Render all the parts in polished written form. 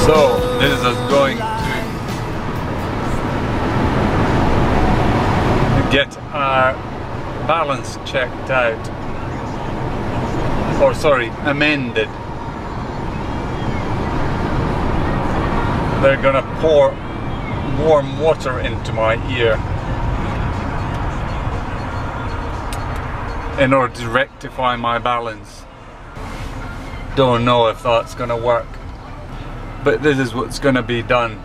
So this is us going to get our balance checked out, or sorry, amended. They're gonna pour warm water into my ear in order to rectify my balance. Don't know if that's gonna work, but this is what's gonna be done.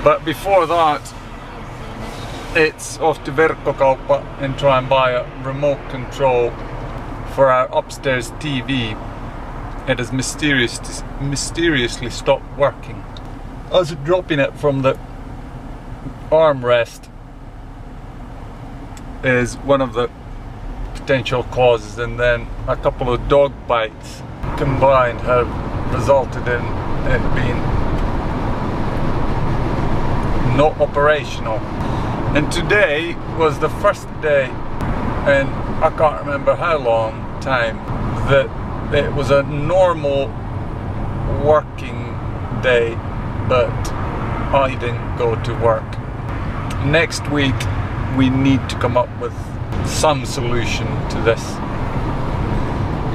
But before that, it's off to Verkkokauppa and try and buy a remote control for our upstairs TV. It has mysteriously stopped working. Us dropping it from the armrest is one of the potential causes, and then a couple of dog bites combined have resulted in it being not operational. And today was the first day, and I can't remember how long time, that it was a normal working day, but I didn't go to work. Next week we need to come up with some solution to this,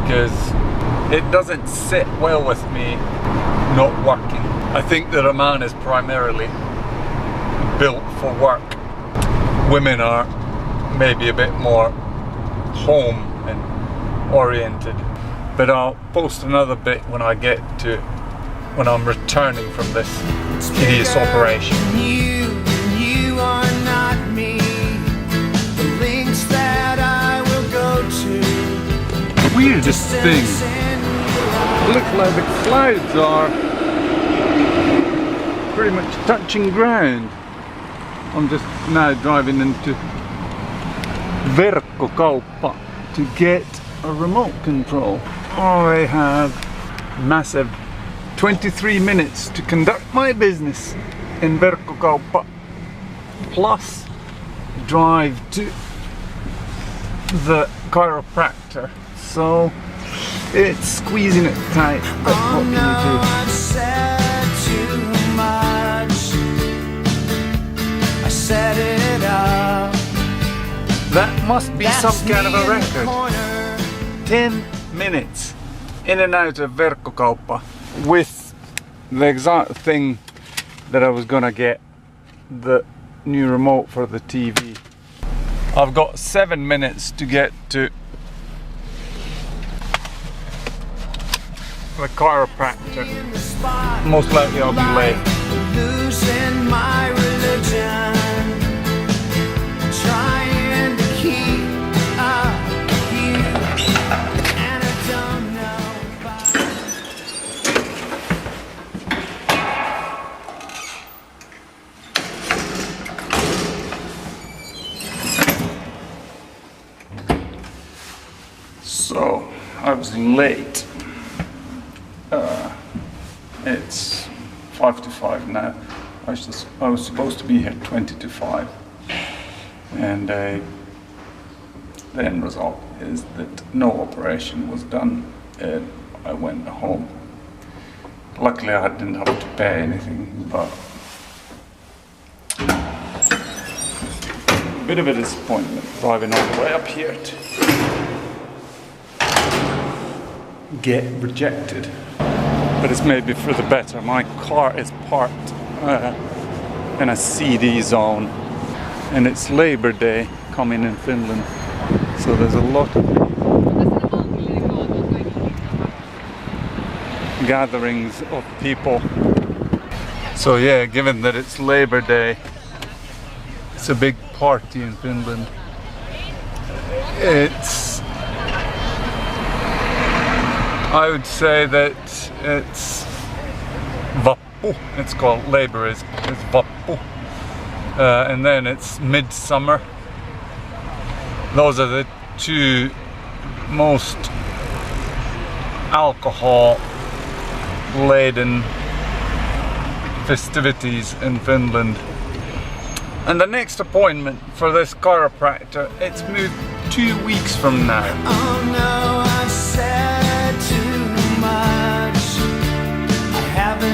because it doesn't sit well with me not working. I think that a man is primarily built for work. Women are maybe a bit more home and oriented. But I'll post another bit when I'm returning from this hideous operation. You are not me. The links that I will go to. Weirdest thing. Looks like the clouds are pretty much touching ground. I'm just now driving into Verkkokauppa to get a remote control. I have massive 23 minutes to conduct my business in Verkkokauppa, plus drive to the chiropractor. So it's squeezing it tight, but what can you do? I set it up. That must be some kind of a record. 10 minutes in and out of Verkkokauppa with the exact thing that I was gonna get, the new remote for the TV. I've got 7 minutes to get to the chiropractor. Most likely I'll be late. Losing my religion, trying to keep up with you, and I don't know So I was late. It's 5 to 5 now. I was supposed to be here 20 to 5, and the end result is that no operation was done, and I went home. Luckily I didn't have to pay anything, but a bit of a disappointment driving all the way up here to get rejected. But it's maybe for the better. My car is parked in a CD zone, and it's Labor Day coming in Finland, so there's a lot of gatherings of people. So yeah, given that it's Labor Day, it's a big party in Finland. I would say that it's Vappu. It's called Labor is Vappu, and then it's Midsummer. Those are the two most alcohol-laden festivities in Finland. And the next appointment for this chiropractor, it's moved 2 weeks from now. Oh no, I said too much. I haven't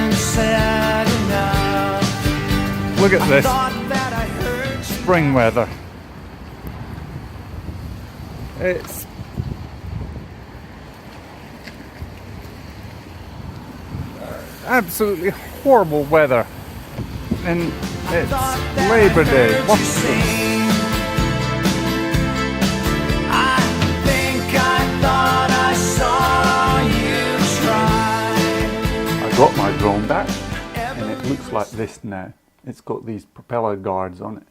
Look at this. Thought that I heard you. Spring weather. It's absolutely horrible weather. And it's Labor Day. What's the... I think I thought I saw you try. I got my drone back and it looks like this now. It's got these propeller guards on it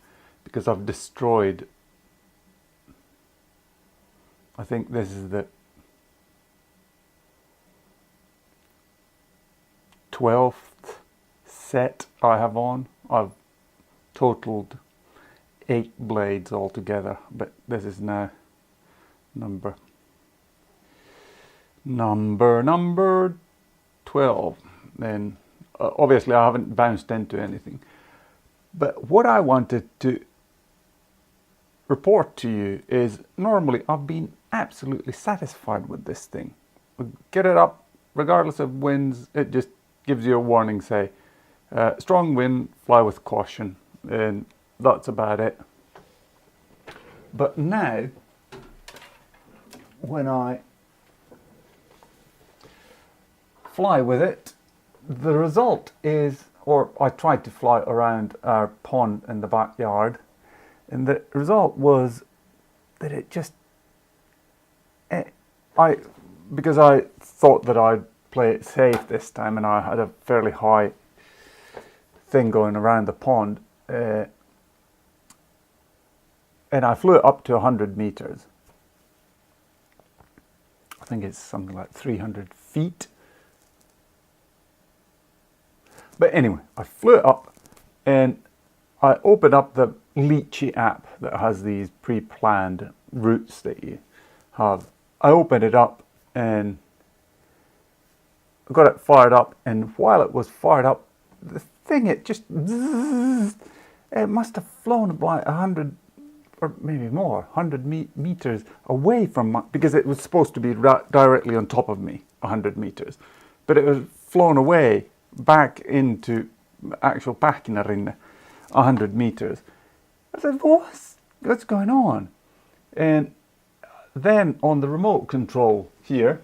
because I've destroyed, I think this is the 12th set I have on. I've totaled 8 blades altogether, but this is now number 12. Then obviously I haven't bounced into anything, but what I wanted to report to you is normally I've been absolutely satisfied with this thing. Get it up regardless of winds. It just gives you a warning, say strong wind, fly with caution, and that's about it. But now when I fly with it, the result is, or I tried to fly around our pond in the backyard, and the result was that it just, because I thought that I'd play it safe this time, and I had a fairly high thing going around the pond, and I flew it up to 100 meters. I think it's something like 300 feet. But anyway, I flew it up and I opened up the Lychee app that has these pre-planned routes that you have. I opened it up and I got it fired up, and while it was fired up, the thing, it just, it must have flown like 100 or maybe more, 100 meters away from my, because it was supposed to be directly on top of me, 100 meters. But it was flown away back into actual Pähkinärinne, 100 meters. I said, what's going on? And then on the remote control here,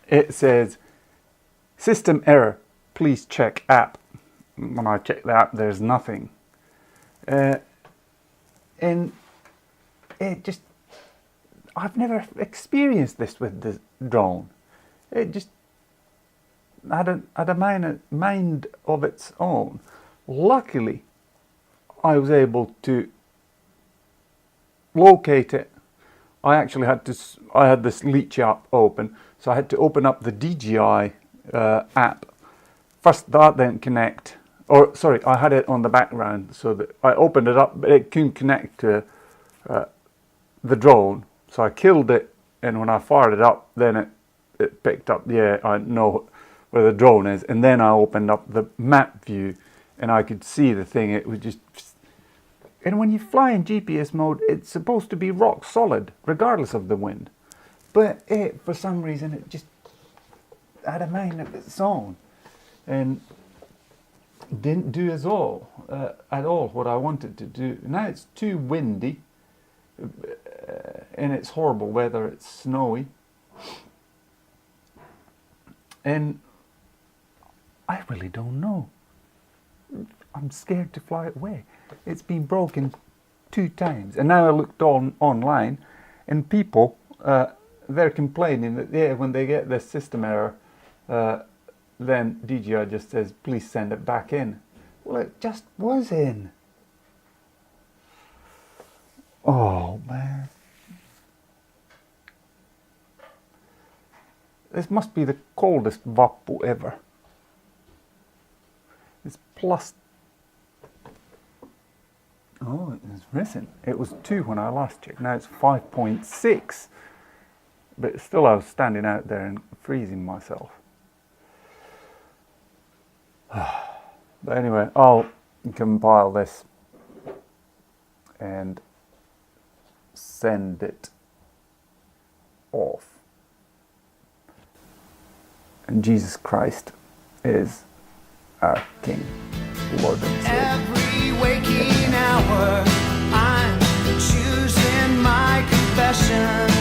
it says, system error, please check app. When I check the app, there's nothing. And it just, I've never experienced this with the drone. It just had a mind of its own. Luckily, I was able to locate it. I actually had to, I had this Lychee app open, so I had to open up the DJI app. First that, then connect. Or sorry, I had it on the background, so that I opened it up, but it couldn't connect to the drone. So I killed it, and when I fired it up, then it picked up, yeah, I know where the drone is. And then I opened up the map view, and I could see the thing. It was just, and when you fly in GPS mode, it's supposed to be rock solid, regardless of the wind. But it, for some reason, it just had a mind of its own, and didn't do at all what I wanted to do. Now it's too windy, and it's horrible weather. It's snowy, and I really don't know. I'm scared to fly it away. It's been broken 2 times, and now I looked online, and people they're complaining that, yeah, when they get this system error, then DJI just says, please send it back in. Well, it just was in. Oh, man. This must be the coldest Vappu ever. It's plus... Oh, it has risen. It was 2 when I last checked. Now it's 5.6. But still I was standing out there and freezing myself. But anyway, I'll compile this and send it off. And Jesus Christ is our King. Lord and Savior. Every waking hour, I'm choosing my confession.